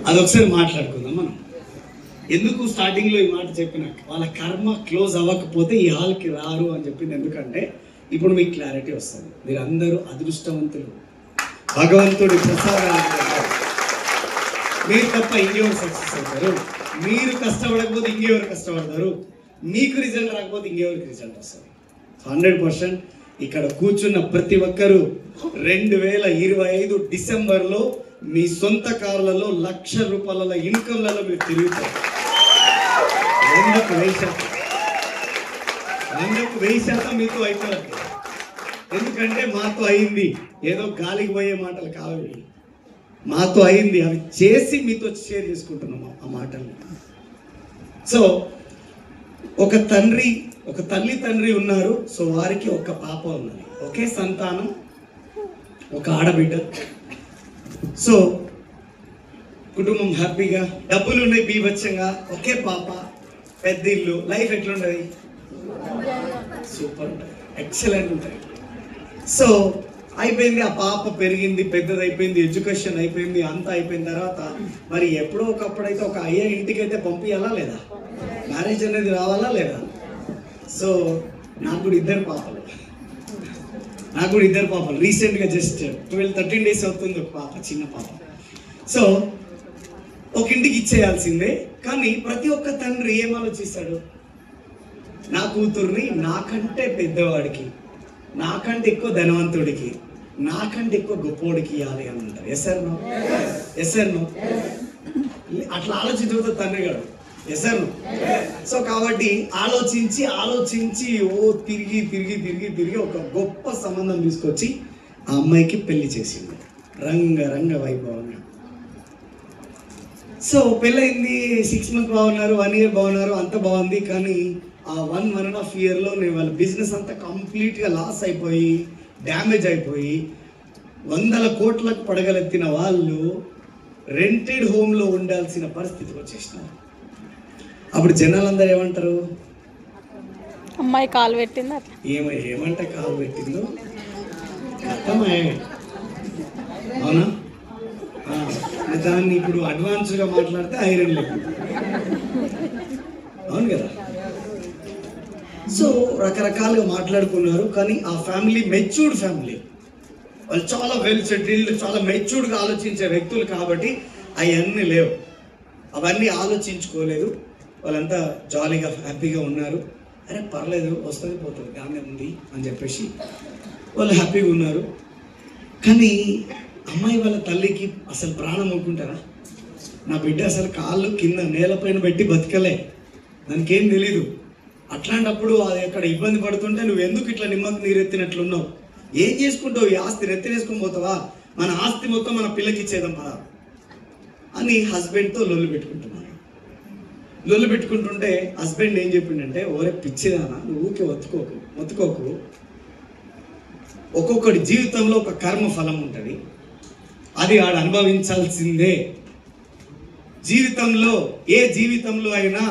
అదొకసారి మాట్లాడుకుందాం మనం. ఎందుకు స్టార్టింగ్లో ఈ మాట చెప్పిన, వాళ్ళ కర్మ క్లోజ్ అవ్వకపోతే ఈ హాల్కి రారు అని చెప్పింది. ఎందుకంటే ఇప్పుడు మీకు క్లారిటీ వస్తుంది. మీరందరూ అదృష్టవంతులు, భగవంతుడి ప్రసాదాలు. మీరు తప్ప ఇంకెవరు సక్సెస్ అవుతారు? మీరు కష్టపడకపోతే ఇంకెవరు కష్టపడతారు? మీకు రిజల్ట్ రాకపోతే ఇంకెవరికి రిజల్ట్ వస్తుంది? 100% ఇక్కడ కూర్చున్న ప్రతి ఒక్కరూ 2025 డిసెంబర్లో మీ సొంత కార్లలో ₹1,00,000 ఇన్కమ్లలో మీరు తిరుగుతారు. 100% మీతో అయిపోతుంది. ఎందుకంటే మాతో అయింది. ఏదో గాలికి పోయే మాటలు కావాలి, మాతో అయింది. అవి చేసి మీతో షేర్ చేసుకుంటున్నాము ఆ మాటలు. సో ఒక తల్లి తండ్రి ఉన్నారు. సో వారికి ఒక పాప ఉన్నది, ఒకే సంతానం, ఒక ఆడబిడ్డ. సో కుటుంబం హ్యాపీగా, డబ్బులు ఉన్నాయి బీభత్సంగా, ఒకే పాప, పెద్ద ఇల్లు. లైఫ్ ఎట్లుంటుంది? సూపర్ ఉంటుంది, ఎక్సలెంట్ ఉంటుంది. సో అయిపోయింది, ఆ పాప పెరిగింది, పెద్దది అయిపోయింది, ఎడ్యుకేషన్ అయిపోయింది, అంతా అయిపోయిన తర్వాత మరి ఎప్పుడో ఒకప్పుడైతే ఒక అయ్యే ఇంటికి అయితే పంపించాలా లేదా? మ్యారేజ్ అనేది రావాలా లేదా? సో నాకు కూడా ఇద్దరు పాపలు రీసెంట్గా జస్ట్ 12-13 days అవుతుంది ఒక పాప, చిన్న పాప. సో ఒక ఇంటికి ఇచ్చేయాల్సిందే. కానీ ప్రతి ఒక్క తండ్రి ఏం ఆలోచిస్తాడు? నా కూతుర్ని నాకంటే పెద్దవాడికి, నాకంటే ఎక్కువ ధనవంతుడికి, నాకంటే ఎక్కువ గొప్పోడికి ఇవ్వాలి అని అంటారు. Yes sir no? అట్లా ఆలోచించకపోతే తండ్రి గారు. Yes sir no? సో కాబట్టి ఆలోచించి తిరిగి ఒక గొప్ప సంబంధం తీసుకొచ్చి ఆ అమ్మాయికి పెళ్లి చేసింది రంగ వైభవంగా. సో పెళ్ళయింది, 6 months బాగున్నారు, 1 year బాగున్నారు, అంత బాగుంది. కానీ ఆ 1.5 yearలో వాళ్ళ బిజినెస్ అంతా కంప్లీట్గా లాస్ అయిపోయి, డ్యామేజ్ అయిపోయి, 100 కోట్లకు పడగలెత్తిన వాళ్ళు రెంటెడ్ హోమ్లో ఉండాల్సిన పరిస్థితికి వచ్చేసినారు. అప్పుడు జనాలందరూ ఏమంటారు? అమ్మాయి కాలు పెట్టింది. ఏమంటే కాలు పెట్టిందో అర్థమయ్యే. అవునా? దాన్ని ఇప్పుడు అడ్వాన్స్గా మాట్లాడితే ఐరన్ లేకుండా. అవును కదా? సో రకరకాలుగా మాట్లాడుకున్నారు. కానీ ఆ ఫ్యామిలీ మెచ్యూర్డ్ ఫ్యామిలీ, వాళ్ళు చాలా వెల్ సెటిల్డ్, చాలా మెచ్యూర్డ్గా ఆలోచించే వ్యక్తులు. కాబట్టి అవన్నీ లేవు, అవన్నీ ఆలోచించుకోలేదు. వాళ్ళంతా జాలీగా హ్యాపీగా ఉన్నారు. అరే పర్లేదు, వస్తుంది పోతుంది, గానే ఉంది అని చెప్పేసి వాళ్ళు హ్యాపీగా ఉన్నారు. కానీ అమ్మాయి వాళ్ళ తల్లికి అసలు ప్రాణం అనుకుంటారా? నా బిడ్డ అసలు కాళ్ళు కింద నేలపైన పెట్టి బతకలే, దానికి ఏం తెలీదు. అట్లాంటప్పుడు అది అక్కడ ఇబ్బంది పడుతుంటే నువ్వు ఎందుకు ఇట్లా నిమ్మకు నీరెత్తినట్లున్నావు? ఏం చేసుకుంటావు? ఈ ఆస్తి నెత్తినేసుకొని పోతావా? మన ఆస్తి మొత్తం మన పిల్లకి ఇచ్చేద్దాం పదా అని హస్బెండ్తో లొల్లు పెట్టుకుంటుంటే హస్బెండ్ ఏం చెప్పిండంటే, ఓరే పిచ్చిదానా, నువ్వు ఊకే ఒత్తుకోకు. ఒక్కొక్కటి జీవితంలో ఒక కర్మ ఫలం ఉంటుంది, అది ఆడు అనుభవించాల్సిందే. ఏ జీవితంలో అయినా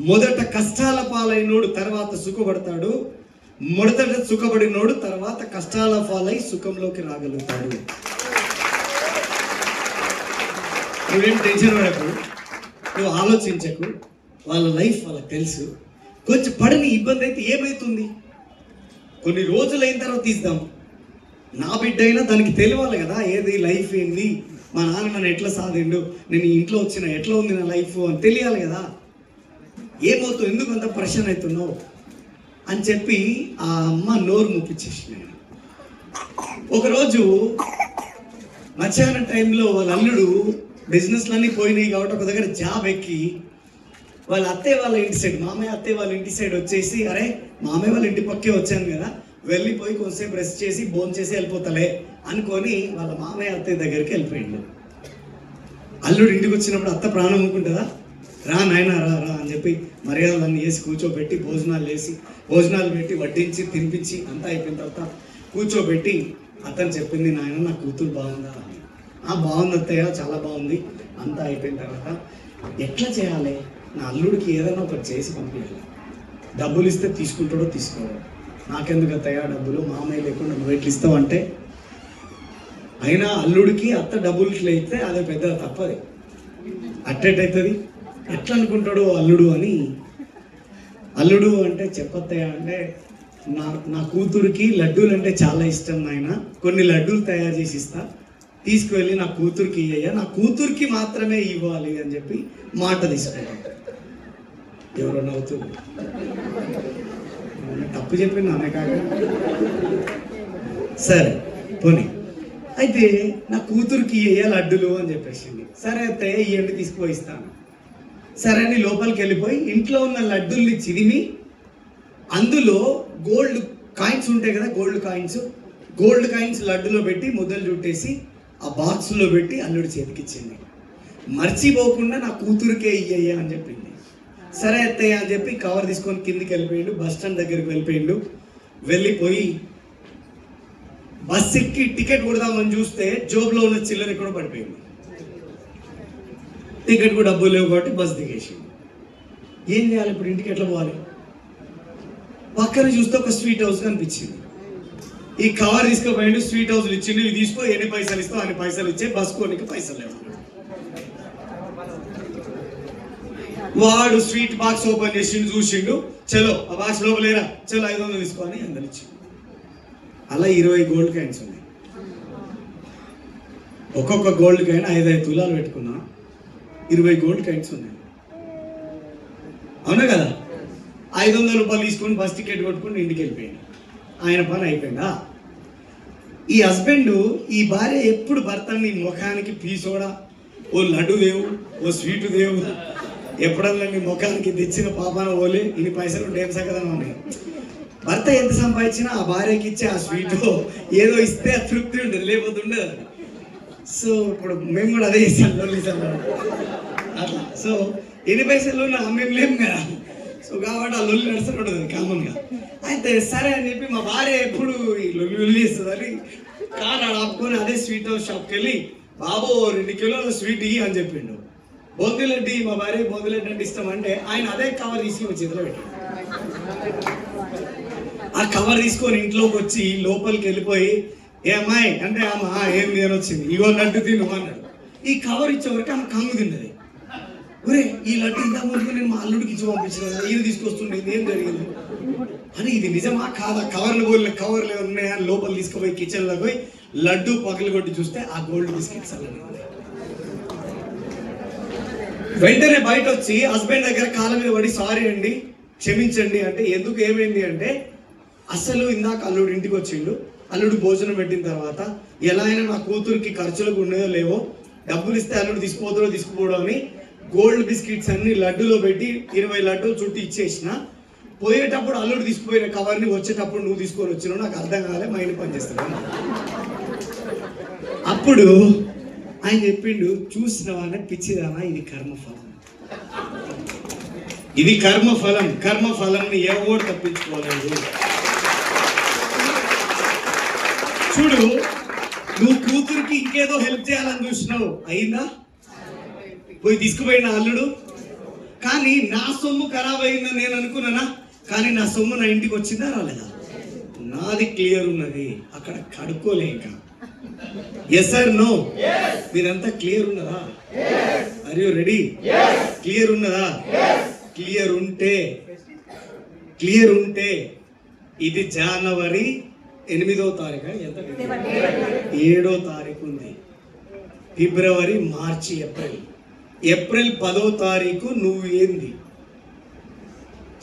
మొదట కష్టాల పాలైనోడు తర్వాత సుఖపడతాడు, మొదట సుఖపడినోడు తర్వాత కష్టాల పాలై సుఖంలోకి రాగలుగుతాడు. నువ్వేం టెన్షన్ పడకు, నువ్వు ఆలోచించకు. వాళ్ళ లైఫ్ వాళ్ళకి తెలుసు. కొంచెం పడని ఇబ్బంది అయితే ఏమవుతుంది? కొన్ని రోజులు అయిన తర్వాత తీద్దాం. నా బిడ్డ అయినా దానికి తెలియాలి కదా, ఏది లైఫ్ ఏంది, మా నాన్న నన్ను ఎట్లా సాధిండు, నేను ఇంట్లో వచ్చిన ఎట్లా ఉంది నా లైఫ్ అని తెలియాలి కదా. ఏమవుతావు, ఎందుకు అంత ప్రెషర్ అవుతున్నావు అని చెప్పి ఆ అమ్మ నోరు ముప్పించేసిన. ఒకరోజు మధ్యాహ్నం టైంలో వాళ్ళ అల్లుడు బిజినెస్లన్నీ పోయినాయి కాబట్టి ఒక దగ్గర జాబ్ ఎక్కి వాళ్ళ అత్తయ్య వాళ్ళ ఇంటి సైడ్, మామయ్య అత్తయ్య వాళ్ళ ఇంటి సైడ్ వచ్చేసి, అరే మామయ్య వాళ్ళ ఇంటి పక్కే వచ్చాను కదా, వెళ్ళిపోయి కొంచెంసేపు రెస్ట్ చేసి భోజనం చేసి వెళ్ళిపోతలే అనుకొని వాళ్ళ మామయ్య అత్తయ్య దగ్గరికి వెళ్ళిపోయిండు. అల్లుడు ఇంటికి వచ్చినప్పుడు అత్త ప్రాణం అనుకుంటుందా? రా నాయన రా అని చెప్పి మర్యాదలన్నీ వేసి కూర్చోబెట్టి భోజనాలు పెట్టి వడ్డించి తినిపించి అంతా అయిపోయిన తర్వాత కూర్చోబెట్టి అతను చెప్పింది, నాయన నా కూతురు బాగుందా అని. బాగుంది అత్తయ్య, చాలా బాగుంది. అంతా అయిపోయిన తర్వాత ఎట్లా చేయాలి, నా అల్లుడికి ఏదైనా ఒకటి చేసి పంపించాలి. డబ్బులు ఇస్తే తీసుకుంటాడో తీసుకోవడం, నాకెందుకు అత్తయ్య డబ్బులు, మామయ్య లేకుండా నువ్వు ఎట్లు ఇస్తావు అంటే అయినా అల్లుడికి అత్త డబ్బులు ఇట్లా ఇస్తే అదే పెద్ద తప్పది. అట్టెట్టవుతుంది, ఎట్లా అనుకుంటాడు అల్లుడు అని. అల్లుడు అంటే చెప్పత్తయ్య అంటే నా కూతురికి లడ్డూలు అంటే చాలా ఇష్టం నాయన, కొన్ని లడ్డూలు తయారు చేసి ఇస్తా, తీసుకువెళ్ళి నా కూతురికి ఇయ్యయ్యా, నా కూతురికి మాత్రమే ఇవ్వాలి అని చెప్పి మాట తీసుకుంటాం. ఎవరో నవ్వుతుంది, తప్పు చెప్పింది ఆమె కాక. సరే పోనీ, అయితే నా కూతురికి ఇయ్యయ్యా లడ్డులు అని చెప్పేసింది. సరే అయితే ఇవ్వండి తీసుకుపోయి ఇస్తాను. సరే అని లోపలికి వెళ్ళిపోయి ఇంట్లో ఉన్న లడ్డూల్ని చిరిమి అందులో గోల్డ్ కాయిన్స్ ఉంటాయి కదా, గోల్డ్ కాయిన్స్ లడ్డులో పెట్టి ముద్దలు చుట్టేసి ఆ బాక్స్లో పెట్టి అల్లుడి చేతికిచ్చింది. మర్చిపోకుండా నా కూతురికే ఇయ్యయ్యా అని చెప్పింది. సరే అత్తయ్య అని చెప్పి కవర్ తీసుకొని కిందికి వెళ్ళిపోయిండు, బస్ స్టాండ్ దగ్గరికి వెళ్ళిపోయిండు. వెళ్ళిపోయి బస్ ఎక్కి టికెట్ కొడదామని చూస్తే జోబులో ఉన్న చిల్లర కూడా పడిపోయింది. టికెట్ కూడా డబ్బులు లేవు కాబట్టి బస్ దిగేసింది. ఏం చేయాలి ఇప్పుడు, ఇంటికి ఎట్లా పోవాలి? పక్కన చూస్తే ఒక స్వీట్ హౌస్ కనిపించింది. ఈ కవర్ తీసుకుపోయిండు, స్వీట్ హౌస్లు ఇచ్చిండు, ఇవి తీసుకో, ఎన్ని పైసలు ఇస్తావు అన్ని పైసలు ఇచ్చే, బస్ కోనికి పైసలు లేవు. వాడు స్వీట్ బాక్స్ ఓపెన్ చేసిండు, చూసిండు, చలో ఆ బాక్స్ లోపలేరా, చలో 500 తీసుకో అని అందరు ఇచ్చిండు. అలా 20 గోల్డ్ కాయిన్స్ ఉన్నాయి. ఒక్కొక్క గోల్డ్ కాయిన్ 5 తులాలు పెట్టుకున్నా, 20 గోల్డ్ కాయిన్స్ ఉన్నాయి. అవునా కదా? 500 రూపాయలు తీసుకొని బస్ టికెట్ కొట్టుకుని ఇంటికి వెళ్ళిపోయాడు. ఆయన పని అయిపోయిందా? ఈ హస్బెండ్, ఈ భార్య ఎప్పుడు భర్తని ముఖానికి పీసోడా, ఓ లడ్డు దేవు, ఓ స్వీటు దేవు, ఎప్పుడన్నా నీ ముఖానికి తెచ్చిన పాపాన ఓలే, ఇన్ని పైసలు ఉంటే ఏం సగదనం ఉన్నాయి. భర్త ఎంత సంపాదించినా ఆ భార్యకి ఇచ్చే ఆ స్వీటు ఏదో ఇస్తే ఆ తృప్తి ఉంటుంది, లేకపోతే ఉండదు. సో ఇప్పుడు మేము కూడా అదే చేసాం అట్లా. సో ఎన్ని పైసలు మేము లేము కదా, సో కాబట్టి ఆ లొల్లి నడుస్తుంటుంది కామన్గా. అయితే సరే అని చెప్పి మా భార్య ఎప్పుడు ఈ లొల్లి చేస్తుందని కారు ఆపుకొని అదే స్వీట్ హౌస్ షాప్కి వెళ్ళి, బాబు 2 కిలోల స్వీట్ ఇయ్యి అని చెప్పిండు. బొందిలడ్డి, మా భార్య బొందిలడ్డి అంటే ఇష్టం అంటే ఆయన అదే కవర్ తీసుకుని చేతిలో పెట్టాడు. ఆ కవర్ తీసుకొని ఇంట్లోకి వచ్చి లోపలికి వెళ్ళిపోయి, ఏ అమ్మాయి అంటే అమ్మ ఏం వచ్చింది, ఇగో లడ్డు తిను అన్నాడు. ఈ కవర్ ఇచ్చేవరకు ఆమె కంగు తిన్నది. ఒరే ఈ లడ్డు ఇంత ముందుకు నేను మా అల్లుడికి ఇచ్చి పంపించిన, ఇది తీసుకొస్తుండే, ఏం జరిగింది అని, ఇది నిజమా కాదా, కవర్లు ఉన్నాయా లోపల తీసుకుపోయి కిచెన్లోకి పోయి లడ్డు పగలు కొట్టి చూస్తే ఆ గోల్డ్ బిస్కెట్స్ అలా వెంటనే బయట వచ్చి హస్బెండ్ దగ్గర కాళ్ళ మీద పడి, సారీ అండి క్షమించండి అంటే, ఎందుకు ఏమైంది అంటే, అసలు ఇందాక అల్లుడు ఇంటికి వచ్చిండు, అల్లుడు భోజనం పెట్టిన తర్వాత ఎలా అయినా నా కూతురికి ఖర్చులకు ఉన్నాయో లేవో, డబ్బులు ఇస్తే అల్లుడు తీసుకుపోవడం అని గోల్డ్ బిస్కెట్స్ అన్ని లడ్డులో పెట్టి 20 లడ్డూలు చుట్టూ ఇచ్చేసిన. పోయేటప్పుడు అల్లుడు తీసుకుపోయిన కవర్ని వచ్చేటప్పుడు నువ్వు తీసుకొని వచ్చినావు, నాకు అర్థం కాలే, మా ఇంటి పని చేస్తాను. అప్పుడు ఆయన చెప్పిండు, చూసినవానే పిచ్చిదానా, ఇది కర్మఫలం, ఇది కర్మఫలం, కర్మఫలంని ఎవరు తప్పించుకోలేదు. చూడు, నువ్వు కూతురికి ఇంకేదో హెల్ప్ చేయాలని చూసినావు, అయిందా? పోయి తీసుకుపోయిన అల్లుడు. కానీ నా సొమ్ము ఖరాబ్ అయిందని నేను అనుకున్నానా, కానీ నా సొమ్ము నా ఇంటికి వచ్చిందా రాలేదా? నాది క్లియర్ ఉన్నది, అక్కడ కడుక్కోలే ఇంకా. Yes or no? మీరంతా క్లియర్ ఉన్నదా? Are you ready? క్లియర్ ఉన్నదా? క్లియర్ ఉంటే ఇది జనవరి 8వ తారీఖు, ఎంత 7వ తారీఖు ఉంది, ఫిబ్రవరి, మార్చి, ఏప్రిల్ 10వ తారీఖు. నువ్వు ఏంది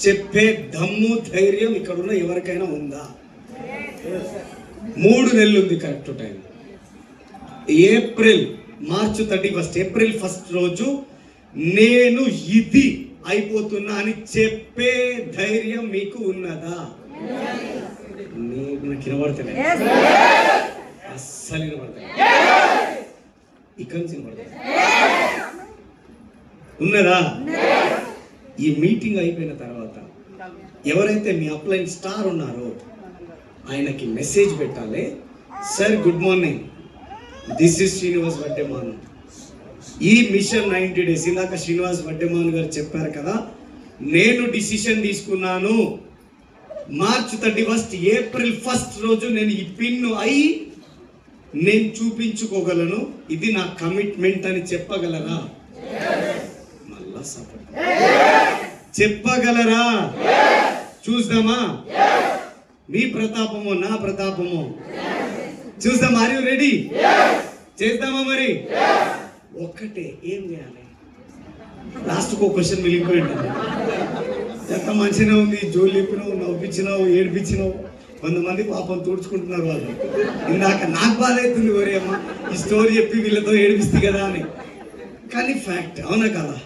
చెప్పే దమ్ము ధైర్యం ఇక్కడ ఉన్న ఎవరికైనా ఉందా? 3 నెలలు ఉంది కరెక్ట్ టైం. మార్చి 31, ఏప్రిల్ 1 రోజు నేను ఇది అయిపోతున్నా అని చెప్పే ధైర్యం మీకు ఉన్నదా? నాకు వినబడతలే, అస్సలు వినబడతలే, ఇక్కడ నుంచి వినబడతలే. ఉన్నదా? ఈ మీటింగ్ అయిపోయిన తర్వాత ఎవరైతే మీ అప్లైన్ స్టార్ ఉన్నారో ఆయనకి మెసేజ్ పెట్టాలి, sir good morning, this is Srinivas Vaddeman. ఈ మిషన్ 90 days, ఇందాక శ్రీనివాస్ వడ్డెమాన్ గారు చెప్పారు కదా, నేను డిసిషన్ తీసుకున్నాను, మార్చ్ 31, ఏప్రిల్ 1 రోజు నేను ఈ పిన్ను అయి నేను చూపించుకోగలను, ఇది నా కమిట్మెంట్ అని చెప్పగలరా? మళ్ళా సపోర్ట్. చెప్పగలరా? చూద్దామా? మీ ప్రతాపము నా ప్రతాపము చూద్దాం. Are you ready? చేద్దామా మరి? ఒక్కటే, ఏం చేయాలి? లాస్ట్కి ఒక క్వశ్చన్ మిగిలిపోయి ఉంటుంది. ఎంత మంచిగా ఉంది, జోలు చెప్పినావు, నవ్వించినావు, ఏడిపించినావు, 100 మంది పాపం తుడుచుకుంటున్నారు వాళ్ళు. ఇందాక నాకు బాధ అవుతుంది, ఒరే అమ్మ ఈ స్టోరీ చెప్పి వీళ్ళతో ఏడిపిస్తుంది కదా అని. కానీ ఫ్యాక్ట్, అవునా కదా?